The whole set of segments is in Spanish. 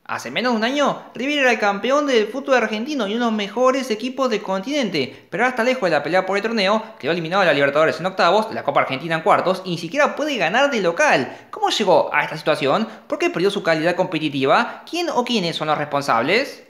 Hace menos de un año, River era el campeón del fútbol argentino y uno de los mejores equipos del continente, pero ahora está lejos de la pelea por el torneo, quedó eliminado de la Libertadores en octavos, de la Copa Argentina en cuartos y ni siquiera puede ganar de local. ¿Cómo llegó a esta situación? ¿Por qué perdió su calidad competitiva? ¿Quién o quiénes son los responsables?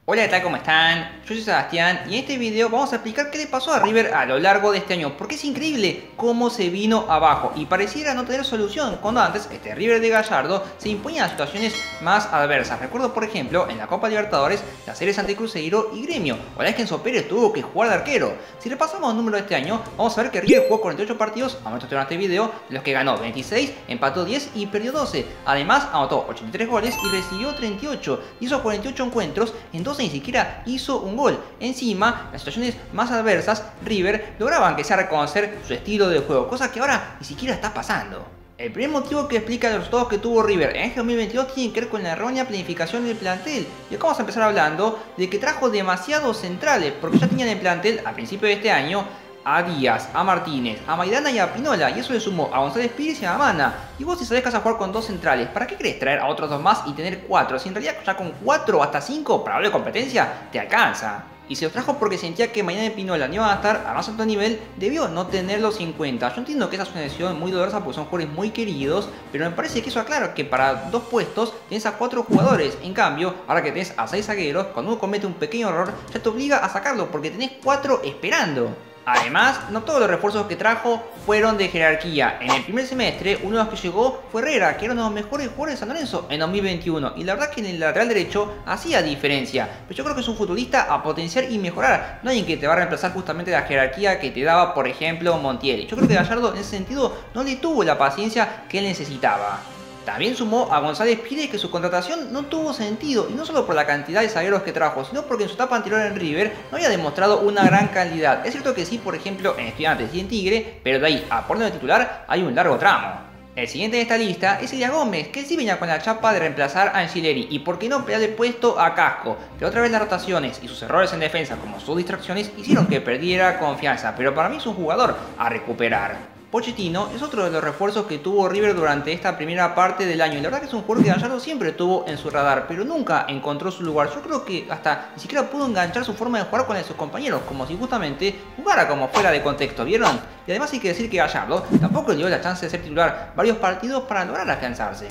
Hola, ¿qué tal? ¿Cómo están? Yo soy Sebastián y en este video vamos a explicar qué le pasó a River a lo largo de este año, porque es increíble cómo se vino abajo y pareciera no tener solución cuando antes River de Gallardo se imponía a situaciones más adversas. Recuerdo por ejemplo en la Copa Libertadores las series ante Cruzeiro y Gremio, o la vez que Enzo Pérez tuvo que jugar de arquero. Si repasamos el número de este año, vamos a ver que River jugó 48 partidos, a momento de este video, de los que ganó 26, empató 10 y perdió 12. Además anotó 83 goles y recibió 38, hizo 48 encuentros, en 12 ni siquiera hizo un gol. Encima, en las situaciones más adversas, River lograba aunque sea reconocer su estilo de juego, cosa que ahora ni siquiera está pasando. El primer motivo que explica los resultados que tuvo River en este 2022 tiene que ver con la errónea planificación del plantel. Y acá vamos a empezar hablando de que trajo demasiados centrales, porque ya tenían el plantel a principio de este año a Díaz, a Martínez, a Maidana y a Pinola, y eso le sumó a González Pires y a Amana. Y vos si sabés que vas a jugar con dos centrales, ¿para qué querés traer a otros dos más y tener cuatro? Si en realidad ya con 4 hasta 5 para hablar de competencia te alcanza. Y se los trajo porque sentía que Maidana y Pinola no iban a estar a más alto nivel, debió no tenerlos en cuenta. Yo entiendo que esa es una decisión muy dolorosa porque son jugadores muy queridos, pero me parece que eso aclara que para 2 puestos tenés a 4 jugadores. En cambio, ahora que tenés a 6 zagueros, cuando uno comete un pequeño error ya te obliga a sacarlo porque tenés 4 esperando. Además, no todos los refuerzos que trajo fueron de jerarquía. En el primer semestre, uno de los que llegó fue Herrera, que era uno de los mejores jugadores de San Lorenzo en 2021. Y la verdad que en el lateral derecho hacía diferencia. Pero yo creo que es un futbolista a potenciar y mejorar. No alguien que te va a reemplazar justamente la jerarquía que te daba, por ejemplo, Montiel. Yo creo que Gallardo en ese sentido no le tuvo la paciencia que él necesitaba. También sumó a González Pires, que su contratación no tuvo sentido, y no solo por la cantidad de zagueros que trajo, sino porque en su etapa anterior en River no había demostrado una gran calidad. Es cierto que sí, por ejemplo, en Estudiantes y en Tigre, pero de ahí a ponerlo de titular hay un largo tramo. El siguiente de esta lista es Elias Gómez, que él sí venía con la chapa de reemplazar a Angileri y por qué no pelearle puesto a Casco, pero otra vez las rotaciones y sus errores en defensa como sus distracciones hicieron que perdiera confianza, pero para mí es un jugador a recuperar. Pochettino es otro de los refuerzos que tuvo River durante esta primera parte del año y la verdad que es un jugador que Gallardo siempre tuvo en su radar, pero nunca encontró su lugar. Yo creo que hasta ni siquiera pudo enganchar su forma de jugar con sus compañeros, como si justamente jugara como fuera de contexto, ¿vieron? Y además hay que decir que Gallardo tampoco le dio la chance de ser titular varios partidos para lograr afianzarse.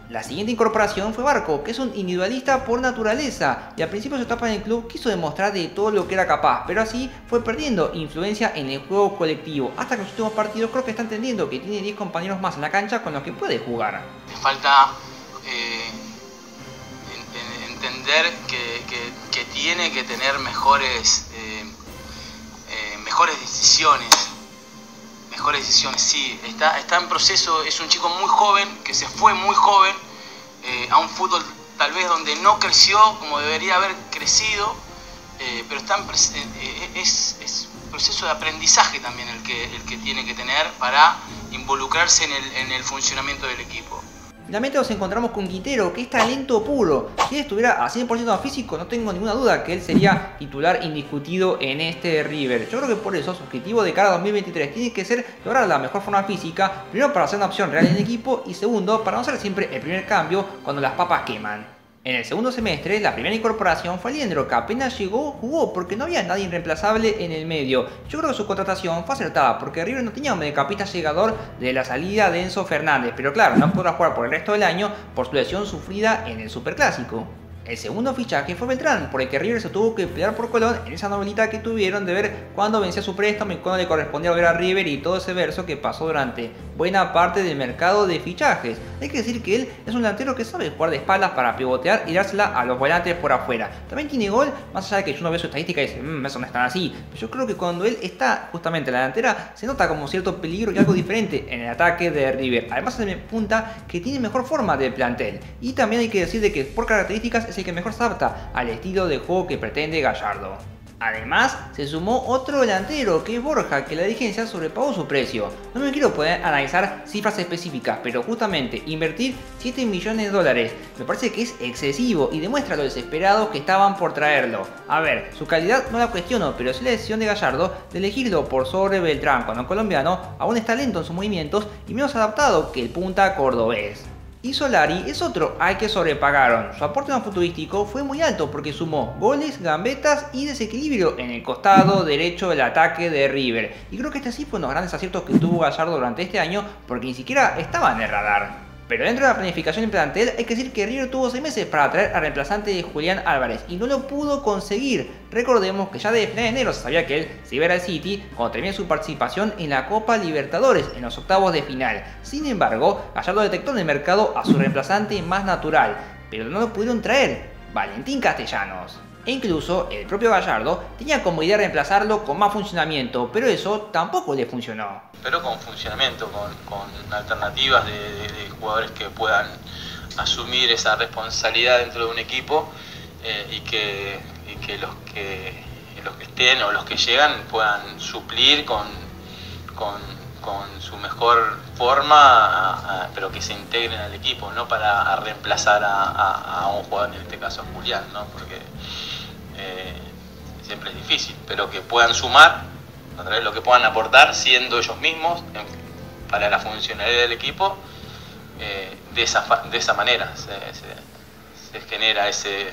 La siguiente incorporación fue Barco, que es un individualista por naturaleza, y al principio de su etapa en el club quiso demostrar de todo lo que era capaz, pero así fue perdiendo influencia en el juego colectivo, hasta que en los últimos partidos creo que está entendiendo que tiene 10 compañeros más en la cancha con los que puede jugar. Le falta entender que tiene que tener mejores decisiones. Mejores decisiones, sí, está en proceso, es un chico muy joven, que se fue muy joven a un fútbol tal vez donde no creció como debería haber crecido, pero es proceso de aprendizaje también el que tiene que tener para involucrarse en el funcionamiento del equipo. Finalmente nos encontramos con Quintero, que es talento puro. Si él estuviera a 100% físico, no tengo ninguna duda que él sería titular indiscutido en este River. Yo creo que por eso su objetivo de cara a 2023 tiene que ser lograr la mejor forma física, primero para ser una opción real en el equipo y segundo para no ser siempre el primer cambio cuando las papas queman. En el segundo semestre, la primera incorporación fue Liendro, que apenas llegó, jugó porque no había nadie irreemplazable en el medio. Yo creo que su contratación fue acertada porque River no tenía un mediocampista llegador de la salida de Enzo Fernández, pero claro, no podrá jugar por el resto del año por su lesión sufrida en el Superclásico. El segundo fichaje fue Beltrán, por el que River se tuvo que pelear por Colón en esa novelita que tuvieron de ver cuándo vencía su préstamo y cuándo le correspondía volver a River y todo ese verso que pasó durante buena parte del mercado de fichajes. Hay que decir que él es un delantero que sabe jugar de espaldas para pivotear y dársela a los volantes por afuera. También tiene gol, más allá de que uno ve su estadística y dice, eso no es tan así. Pero yo creo que cuando él está justamente en la delantera se nota como cierto peligro y algo diferente en el ataque de River. Además se me punta que tiene mejor forma del plantel. Y también hay que decir de que por características es el que mejor se adapta al estilo de juego que pretende Gallardo. Además, se sumó otro delantero, que es Borja, que la dirigencia sobrepagó su precio. No me quiero poder analizar cifras específicas, pero justamente invertir 7 millones de dólares me parece que es excesivo y demuestra lo desesperados que estaban por traerlo. A ver, su calidad no la cuestiono, pero sí la decisión de Gallardo de elegirlo por sobre Beltrán, cuando el colombiano aún está lento en sus movimientos y menos adaptado que el punta cordobés. Y Solari es otro al que sobrepagaron. Su aporte no futurístico fue muy alto porque sumó goles, gambetas y desequilibrio en el costado derecho del ataque de River. Y creo que este sí fue uno de los grandes aciertos que tuvo Gallardo durante este año porque ni siquiera estaba en el radar. Pero dentro de la planificación del plantel hay que decir que River tuvo 6 meses para traer al reemplazante de Julián Álvarez y no lo pudo conseguir. Recordemos que ya desde finales de enero se sabía que él se iba a ir al City cuando termine su participación en la Copa Libertadores en los octavos de final. Sin embargo, Gallardo detectó en el mercado a su reemplazante más natural, pero no lo pudieron traer, Valentín Castellanos. E incluso el propio Gallardo tenía como idea reemplazarlo con más funcionamiento, pero eso tampoco le funcionó. Pero con funcionamiento, con alternativas de jugadores que puedan asumir esa responsabilidad dentro de un equipo y que los que estén o los que llegan puedan suplir con su mejor forma, pero que se integren al equipo, no para reemplazar a un jugador, en este caso a Julián, ¿no? Porque siempre es difícil, pero que puedan sumar, a través de lo que puedan aportar, siendo ellos mismos para la funcionalidad del equipo, de esa manera se genera se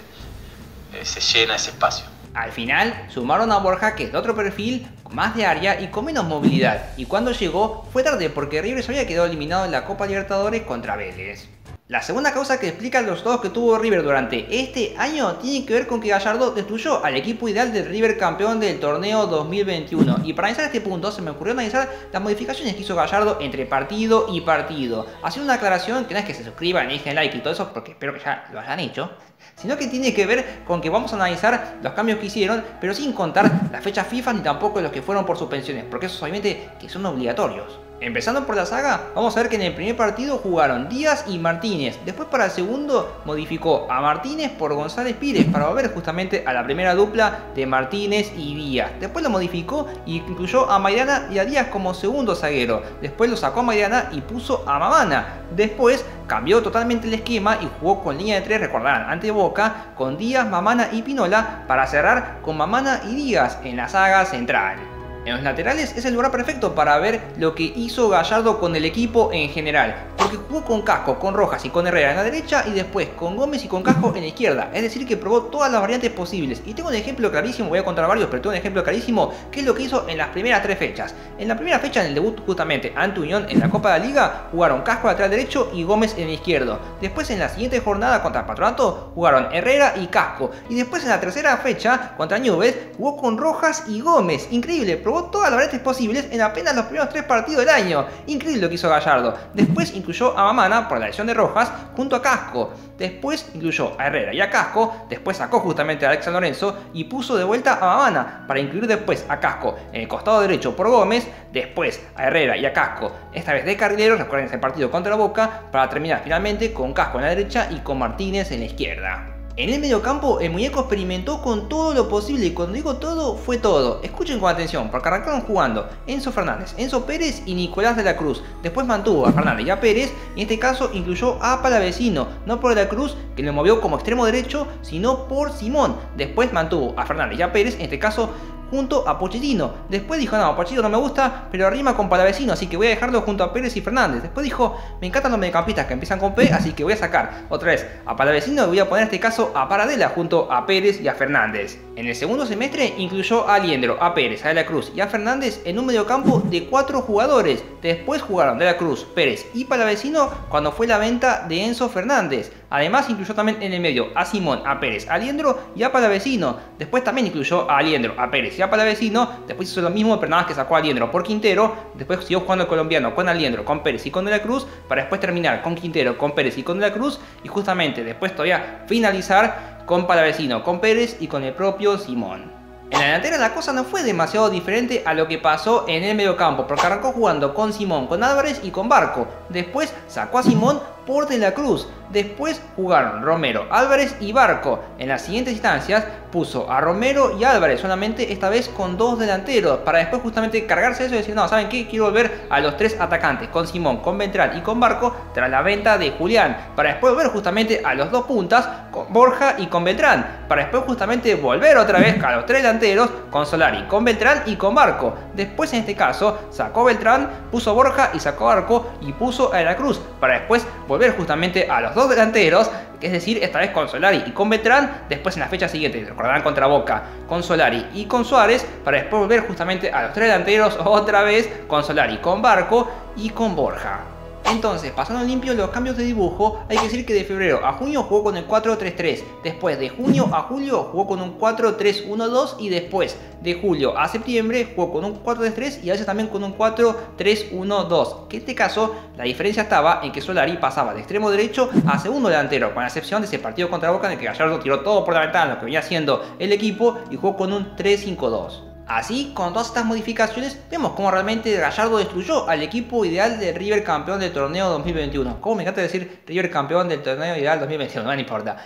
llena ese espacio. Al final sumaron a Borja, que es de otro perfil, con más de área y con menos movilidad, y cuando llegó fue tarde porque River se había quedado eliminado en la Copa Libertadores contra Vélez. La segunda causa que explica los estados que tuvo River durante este año tiene que ver con que Gallardo destruyó al equipo ideal del River campeón del torneo 2021. Y para analizar este punto se me ocurrió analizar las modificaciones que hizo Gallardo entre partido y partido. Haciendo una aclaración que no es que se suscriban y dejen like y todo eso, porque espero que ya lo hayan hecho, sino que tiene que ver con que vamos a analizar los cambios que hicieron, pero sin contar las fechas FIFA ni tampoco los que fueron por suspensiones, porque esos obviamente que son obligatorios. Empezando por la saga, vamos a ver que en el primer partido jugaron Díaz y Martínez. Después para el segundo modificó a Martínez por González Pires para volver justamente a la primera dupla de Martínez y Díaz. Después lo modificó y incluyó a Maidana y a Díaz como segundo zaguero. Después lo sacó a Maidana y puso a Mamana. Después cambió totalmente el esquema y jugó con línea de 3, recordarán, ante Boca, con Díaz, Mamana y Pinola para cerrar con Mamana y Díaz en la saga central. En los laterales es el lugar perfecto para ver lo que hizo Gallardo con el equipo en general, porque jugó con Casco, con Rojas y con Herrera en la derecha y después con Gómez y con Casco en la izquierda, es decir que probó todas las variantes posibles. Y tengo un ejemplo clarísimo, voy a contar varios, pero tengo un ejemplo clarísimo que es lo que hizo en las primeras 3 fechas. En la primera fecha, en el debut justamente ante Unión en la Copa de la Liga, jugaron Casco lateral derecho y Gómez en el izquierdo. Después en la siguiente jornada contra Patronato jugaron Herrera y Casco, y después en la tercera fecha contra Newell's jugó con Rojas y Gómez. Increíble, probó todas las variantes posibles en apenas los primeros 3 partidos del año. Increíble lo que hizo Gallardo. Después incluyó a Mamana por la lesión de Rojas junto a Casco. Después incluyó a Herrera y a Casco. Después sacó justamente a Alex San Lorenzo y puso de vuelta a Mamana para incluir después a Casco en el costado derecho por Gómez. Después a Herrera y a Casco, esta vez de carrileros, recuerden ese partido contra Boca, para terminar finalmente con Casco en la derecha y con Martínez en la izquierda. En el mediocampo el muñeco experimentó con todo lo posible y cuando digo todo, fue todo. Escuchen con atención, porque arrancaron jugando Enzo Fernández, Enzo Pérez y Nicolás de la Cruz. Después mantuvo a Fernández y a Pérez y en este caso incluyó a Palavecino, no por de la Cruz que lo movió como extremo derecho, sino por Simón. Después mantuvo a Fernández y a Pérez, en este caso junto a Pochettino. Después dijo, no, Pochettino no me gusta, pero rima con Palavecino, así que voy a dejarlo junto a Pérez y Fernández. Después dijo, me encantan los mediocampistas que empiezan con P, así que voy a sacar otra vez a Palavecino y voy a poner en este caso a Paradela junto a Pérez y a Fernández. En el segundo semestre incluyó a Aliendro, a Pérez, a De la Cruz y a Fernández en un mediocampo de 4 jugadores. Después jugaron De la Cruz, Pérez y Palavecino cuando fue la venta de Enzo Fernández. Además incluyó también en el medio a Simón, a Pérez, a Aliendro y a Palavecino. Después también incluyó a Aliendro, a Pérez y a Palavecino. Después hizo lo mismo, pero nada más que sacó a Aliendro por Quintero. Después siguió jugando el colombiano con Aliendro, con Pérez y con De la Cruz, para después terminar con Quintero, con Pérez y con De la Cruz. Y justamente después todavía finalizar con Palavecino, con Pérez y con el propio Simón. En la delantera la cosa no fue demasiado diferente a lo que pasó en el mediocampo, porque arrancó jugando con Simón, con Álvarez y con Barco. Después sacó a Simón por De la Cruz. Después jugaron Romero, Álvarez y Barco. En las siguientes instancias puso a Romero y Álvarez solamente, esta vez con 2 delanteros, para después justamente cargarse eso y decir, no, ¿saben qué? Quiero volver a los 3 atacantes, con Simón, con Beltrán y con Barco, tras la venta de Julián, para después volver justamente a los 2 puntas, con Borja y con Beltrán, para después justamente volver otra vez a los 3 delanteros, con Solari, con Beltrán y con Barco. Después en este caso sacó Beltrán, puso Borja y sacó Barco y puso a De la Cruz, para después volver justamente a los 2 delanteros, es decir, esta vez con Solari y con Beltrán. Después en la fecha siguiente, recordarán contra Boca, con Solari y con Suárez, para después volver justamente a los 3 delanteros otra vez con Solari, con Barco y con Borja. Entonces, pasando limpio los cambios de dibujo, hay que decir que de febrero a junio jugó con el 4-3-3, después de junio a julio jugó con un 4-3-1-2 y después de julio a septiembre jugó con un 4-3-3 y a veces también con un 4-3-1-2, que en este caso la diferencia estaba en que Solari pasaba de extremo derecho a segundo delantero, con la excepción de ese partido contra Boca en el que Gallardo tiró todo por la ventana, lo que venía haciendo el equipo, y jugó con un 3-5-2. Así, con todas estas modificaciones, vemos cómo realmente Gallardo destruyó al equipo ideal de River campeón del torneo 2021. Como me encanta decir River campeón del torneo ideal 2021, no importa.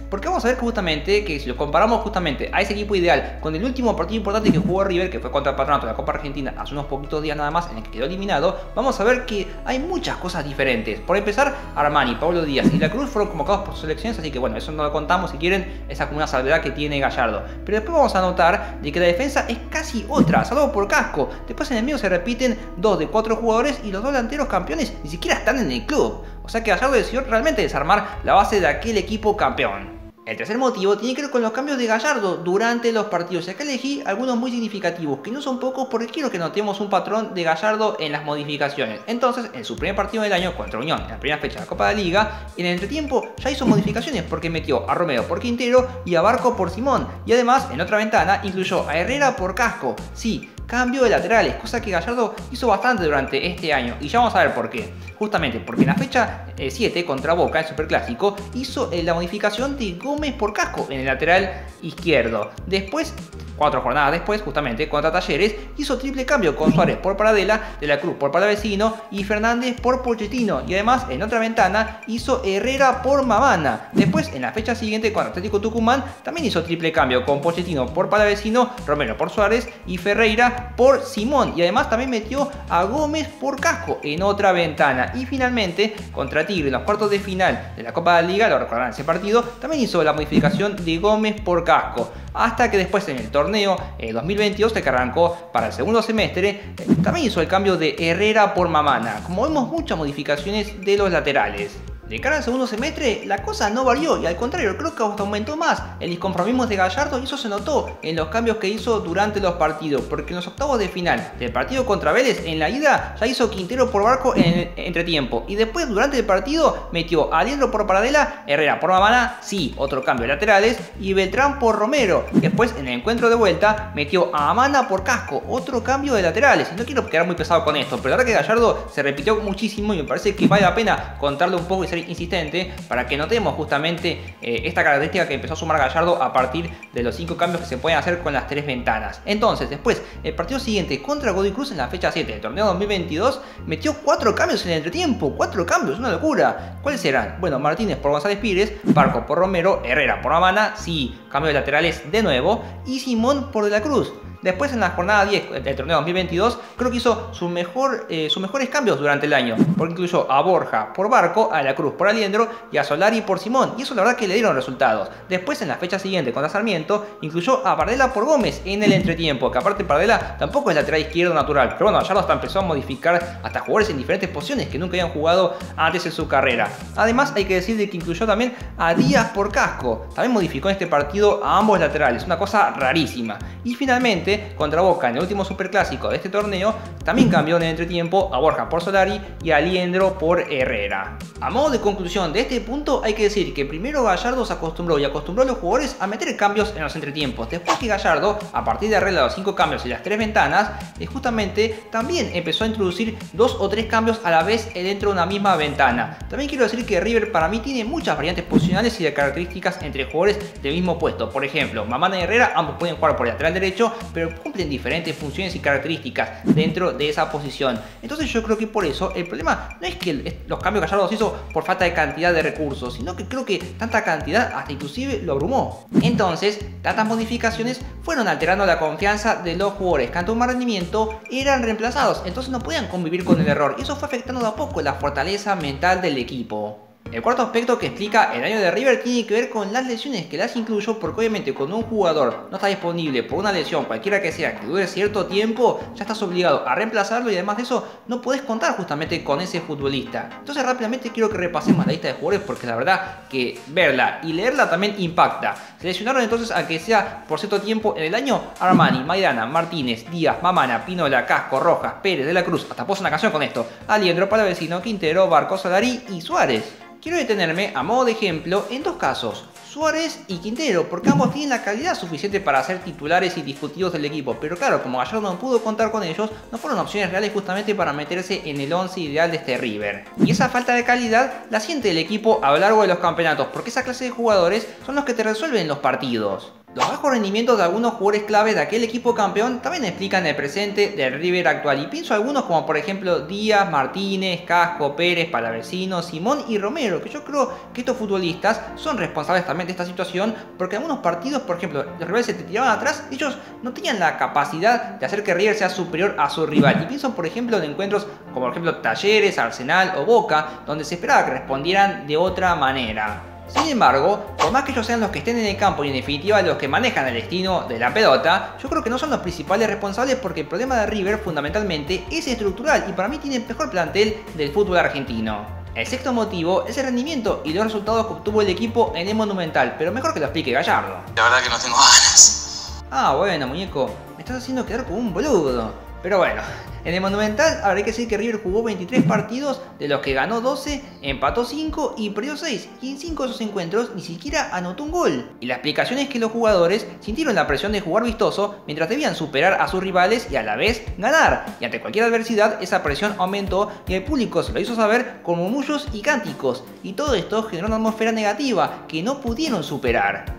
Porque vamos a ver justamente que si lo comparamos justamente a ese equipo ideal con el último partido importante que jugó River, que fue contra el Patronato de la Copa Argentina hace unos poquitos días nada más, en el que quedó eliminado, vamos a ver que hay muchas cosas diferentes. Por empezar, Armani, Pablo Díaz y La Cruz fueron convocados por selecciones, así que bueno, eso no lo contamos si quieren, esa como una salvedad que tiene Gallardo. Pero después vamos a notar de que la defensa es casi otra, salvo por Casco. Después en el medio se repiten 2 de 4 jugadores y los 2 delanteros campeones ni siquiera están en el club. O sea que Gallardo decidió realmente desarmar la base de aquel equipo campeón. El tercer motivo tiene que ver con los cambios de Gallardo durante los partidos. Y acá elegí algunos muy significativos, que no son pocos porque quiero que notemos un patrón de Gallardo en las modificaciones. Entonces, en su primer partido del año contra Unión, en la primera fecha de la Copa de la Liga, en el entretiempo ya hizo modificaciones porque metió a Romero por Quintero y a Barco por Simón. Y además, en otra ventana, incluyó a Herrera por Casco. Sí, cambio de laterales, cosa que Gallardo hizo bastante durante este año. Y ya vamos a ver por qué. Justamente porque en la fecha 7 contra Boca, el Superclásico, hizo la modificación de Gómez por Casco en el lateral izquierdo. Después, 4 jornadas después, justamente contra Talleres, hizo triple cambio con Suárez por Paradela, De la Cruz por Palavecino y Fernández por Pochettino. Y además, en otra ventana, hizo Herrera por Mamana. Después, en la fecha siguiente contra Atlético Tucumán, también hizo triple cambio con Pochettino por Palavecino, Romero por Suárez y Ferreira por Simón. Y además también metió a Gómez por Casco en otra ventana. Y finalmente, contra Tigre en los cuartos de final de la Copa de la Liga, lo recordarán ese partido, también hizo la modificación de Gómez por Casco. Hasta que después en el torneo 2022, que arrancó para el segundo semestre, también hizo el cambio de Herrera por Mamana. Como vemos, muchas modificaciones de los laterales. De cara al segundo semestre, la cosa no varió y al contrario, creo que hasta aumentó más el disconformismo de Gallardo, y eso se notó en los cambios que hizo durante los partidos, porque en los octavos de final del partido contra Vélez, en la ida ya hizo Quintero por Barco en el entretiempo, y después durante el partido metió a Aliendro por Paradela, Herrera por Mamana, sí, otro cambio de laterales, y Beltrán por Romero. Después en el encuentro de vuelta metió a Amana por Casco, otro cambio de laterales. Y no quiero quedar muy pesado con esto, pero la verdad que Gallardo se repitió muchísimo y me parece que vale la pena contarlo un poco y ser insistente para que notemos justamente esta característica que empezó a sumar Gallardo a partir de los 5 cambios que se pueden hacer con las 3 ventanas. Entonces, después, el partido siguiente contra Godoy Cruz en la fecha 7 del torneo 2022, metió 4 cambios en el entretiempo. 4 cambios, una locura. ¿Cuáles serán? Bueno, Martínez por González Pires, Barco por Romero, Herrera por Amana, sí, cambio de laterales de nuevo, y Simón por De la Cruz. Después en la jornada 10 del torneo 2022 creo que hizo sus mejores cambios durante el año, porque incluyó a Borja por Barco, a La Cruz por Aliendro y a Solari por Simón, y eso la verdad que le dieron resultados. Después en la fecha siguiente contra Sarmiento incluyó a Paradela por Gómez en el entretiempo, que aparte Paradela tampoco es lateral izquierdo natural, pero bueno, Gallardo hasta empezó a modificar hasta jugadores en diferentes posiciones que nunca habían jugado antes en su carrera. Además hay que decir que incluyó también a Díaz por Casco, también modificó en este partido a ambos laterales, una cosa rarísima. Y finalmente contra Boca en el último superclásico de este torneo, también cambió en el entretiempo a Borja por Solari y a Aliendro por Herrera. A modo de conclusión de este punto, hay que decir que primero Gallardo se acostumbró a los jugadores a meter cambios en los entretiempos. Después que Gallardo, a partir de arreglar los 5 cambios y las 3 ventanas, justamente también empezó a introducir 2 o 3 cambios a la vez dentro de una misma ventana. También quiero decir que River para mí tiene muchas variantes posicionales y de características entre jugadores del mismo puesto. Por ejemplo, Mamana y Herrera ambos pueden jugar por el lateral derecho, pero River cumplen diferentes funciones y características dentro de esa posición. Entonces yo creo que por eso el problema no es que los cambios Gallardo los hizo por falta de cantidad de recursos, sino que creo que tanta cantidad hasta inclusive lo abrumó. Entonces, tantas modificaciones fueron alterando la confianza de los jugadores que ante un mal rendimiento eran reemplazados, entonces no podían convivir con el error y eso fue afectando de a poco la fortaleza mental del equipo. El cuarto aspecto que explica el año de River tiene que ver con las lesiones, que las incluyo porque obviamente cuando un jugador no está disponible por una lesión, cualquiera que sea, que dure cierto tiempo, ya estás obligado a reemplazarlo y además de eso no podés contar justamente con ese futbolista. Entonces rápidamente quiero que repasemos la lista de jugadores porque la verdad que verla y leerla también impacta. Se lesionaron entonces a que sea por cierto tiempo en el año Armani, Maidana, Martínez, Díaz, Mamana, Pinola, Casco, Rojas, Pérez, De la Cruz, hasta puse una canción con esto, Aliendro, Palavecino, Quintero, Barco, Solari y Suárez. Quiero detenerme, a modo de ejemplo, en dos casos, Suárez y Quintero, porque ambos tienen la calidad suficiente para ser titulares y discutidos del equipo, pero claro, como Gallardo no pudo contar con ellos, no fueron opciones reales justamente para meterse en el 11 ideal de este River. Y esa falta de calidad la siente el equipo a lo largo de los campeonatos, porque esa clase de jugadores son los que te resuelven los partidos. Los bajos rendimientos de algunos jugadores clave de aquel equipo campeón también explican el presente del River actual y pienso algunos como por ejemplo Díaz, Martínez, Casco, Pérez, Palavecino, Simón y Romero, que yo creo que estos futbolistas son responsables también de esta situación porque en algunos partidos, por ejemplo, los rivales se te tiraban atrás, ellos no tenían la capacidad de hacer que River sea superior a su rival y pienso por ejemplo en encuentros como por ejemplo Talleres, Arsenal o Boca, donde se esperaba que respondieran de otra manera. Sin embargo, por más que ellos sean los que estén en el campo y en definitiva los que manejan el destino de la pelota, yo creo que no son los principales responsables porque el problema de River fundamentalmente es estructural y para mí tiene el mejor plantel del fútbol argentino. El sexto motivo es el rendimiento y los resultados que obtuvo el equipo en el Monumental, pero mejor que lo explique Gallardo. La verdad que no tengo ganas. Ah, bueno, muñeco, me estás haciendo quedar como un boludo. Pero bueno, en el Monumental habrá que decir que River jugó 23 partidos, de los que ganó 12, empató 5 y perdió 6. Y en 5 de esos encuentros ni siquiera anotó un gol. Y la explicación es que los jugadores sintieron la presión de jugar vistoso mientras debían superar a sus rivales y a la vez ganar. Y ante cualquier adversidad esa presión aumentó y el público se lo hizo saber con murmullos y cánticos. Y todo esto generó una atmósfera negativa que no pudieron superar.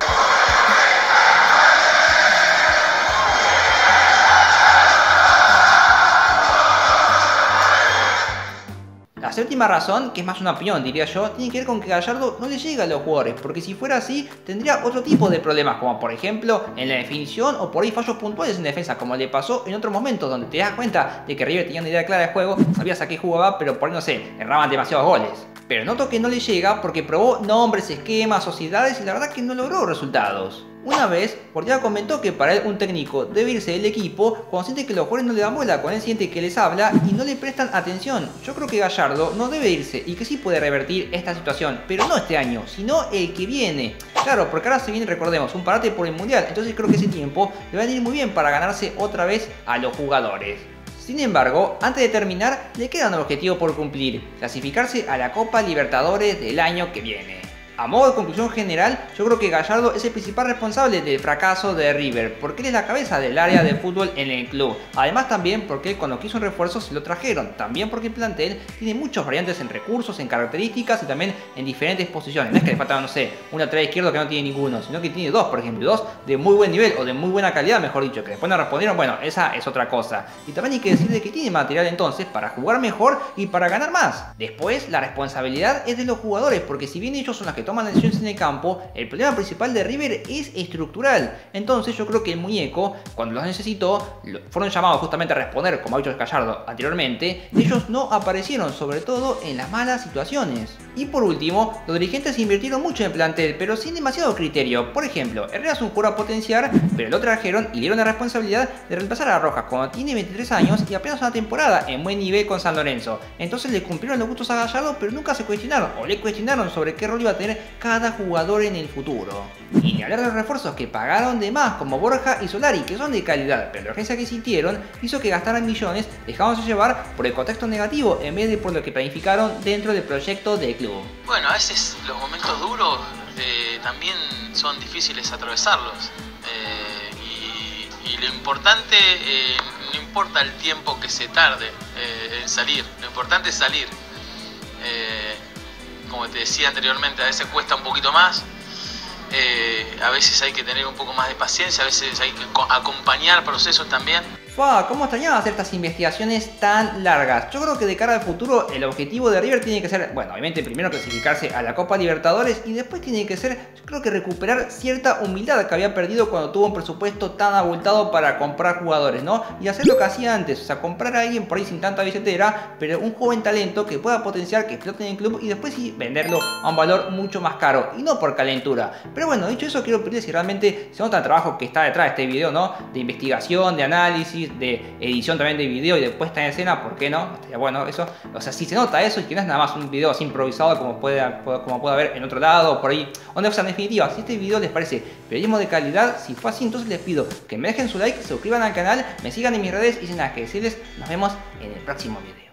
La séptima razón, que es más una opinión diría yo, tiene que ver con que Gallardo no le llega a los jugadores, porque si fuera así tendría otro tipo de problemas, como por ejemplo en la definición o por ahí fallos puntuales en defensa, como le pasó en otros momentos donde te das cuenta de que River tenía una idea clara de juego, sabías a qué jugaba, pero por ahí no sé, erraban demasiados goles. Pero noto que no le llega porque probó nombres, esquemas, sociedades y la verdad que no logró resultados. Una vez, Portela comentó que para él un técnico debe irse del equipo cuando siente que los jugadores no le dan bola, cuando él siente que les habla y no le prestan atención. Yo creo que Gallardo no debe irse y que sí puede revertir esta situación, pero no este año, sino el que viene. Claro, porque ahora se viene, recordemos, un parate por el Mundial, entonces creo que ese tiempo le va a ir muy bien para ganarse otra vez a los jugadores. Sin embargo, antes de terminar, le queda un objetivo por cumplir, clasificarse a la Copa Libertadores del año que viene. A modo de conclusión general, yo creo que Gallardo es el principal responsable del fracaso de River, porque él es la cabeza del área de fútbol en el club. Además también porque él cuando quiso un refuerzo se lo trajeron, también porque el plantel tiene muchas variantes en recursos, en características y también en diferentes posiciones. No es que le falta, no sé, un lateral izquierdo que no tiene ninguno, sino que tiene dos, por ejemplo, dos de muy buen nivel o de muy buena calidad, mejor dicho, que después no respondieron, bueno, esa es otra cosa. Y también hay que decirle que tiene material entonces para jugar mejor y para ganar más. Después, la responsabilidad es de los jugadores, porque si bien ellos son los que toman las decisiones en el campo, el problema principal de River es estructural. Entonces yo creo que el muñeco, cuando los necesitó, fueron llamados justamente a responder, como ha dicho Gallardo anteriormente, ellos no aparecieron, sobre todo en las malas situaciones. Y por último, los dirigentes invirtieron mucho en el plantel, pero sin demasiado criterio. Por ejemplo, Herrera es un jugador a potenciar, pero lo trajeron y le dieron la responsabilidad de reemplazar a Rojas cuando tiene 23 años y apenas una temporada en buen nivel con San Lorenzo. Entonces le cumplieron los gustos a Gallardo, pero nunca se cuestionaron o le cuestionaron sobre qué rol iba a tener cada jugador en el futuro. Y ni hablar de los refuerzos que pagaron de más como Borja y Solari, que son de calidad, pero la urgencia que sintieron hizo que gastaran millones, dejándose llevar por el contexto negativo en vez de por lo que planificaron dentro del proyecto del club. Bueno, a veces los momentos duros también son difíciles atravesarlos y lo importante, no importa el tiempo que se tarde en salir, lo importante es salir. Como te decía anteriormente, a veces cuesta un poquito más, A veces hay que tener un poco más de paciencia, a veces hay que acompañar procesos también. ¿Cómo extrañaba hacer estas investigaciones tan largas? Yo creo que de cara al futuro el objetivo de River tiene que ser, bueno, obviamente primero clasificarse a la Copa Libertadores y después tiene que ser, yo creo que recuperar cierta humildad que había perdido cuando tuvo un presupuesto tan abultado para comprar jugadores, ¿no? Y hacer lo que hacía antes, o sea, comprar a alguien por ahí sin tanta billetera, pero un joven talento que pueda potenciar, que explote en el club y después sí venderlo a un valor mucho más caro y no por calentura. Pero bueno, dicho eso, quiero pedirle si realmente se nota el trabajo que está detrás de este video, ¿no? De investigación, de análisis, de edición también de video y de puesta en escena, ¿por qué no? Estaría bueno eso. O sea, si se nota eso y que no es nada más un video así improvisado como puede haber en otro lado, por ahí. O sea, en definitiva, si este video les parece periodismo de calidad, si fue así, entonces les pido que me dejen su like, se suscriban al canal, me sigan en mis redes y sin nada que decirles, nos vemos en el próximo video.